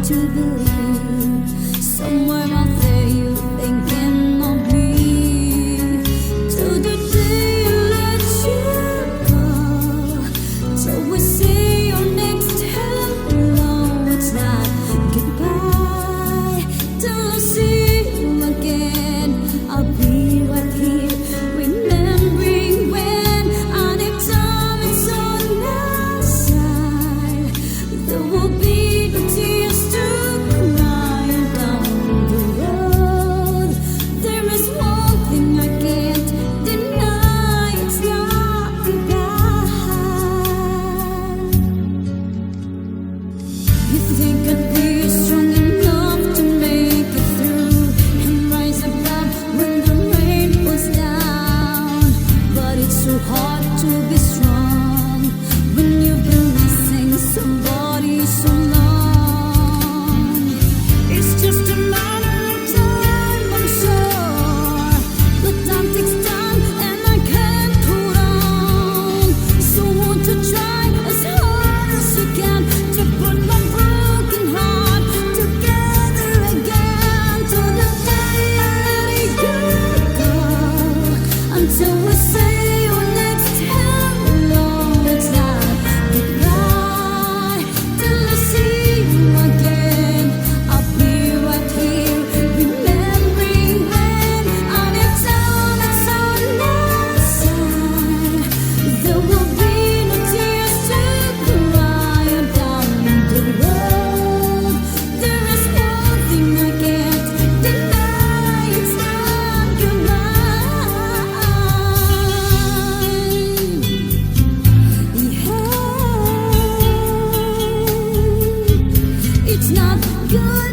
to believe somewhere out there you're thinking of me. Till the day I let you go, till we see your next hello. It's not goodbye till I see you again. I'll be right here remembering when anytime it's on our side. There will be no tears to cry down the road. There is one thing I can't deny, it's not goodbye. You think I'd be strong enough to make it through and rise above when the rain falls down, but it's so hard to be strong when you've been missing somebody so long. It's just a matter of time, I'm sure, but time takes time and I can't hold on. So won't you try as hard as you can to put my broken heart together again till the day I let you go, until we say your next hello. It's not goodbye till I see you again. I'll be right here remembering when anytime it's on our side. There will be no tears to cry down the road. There is one thing I can't deny, it's not goodbye. Yeah, it's not good.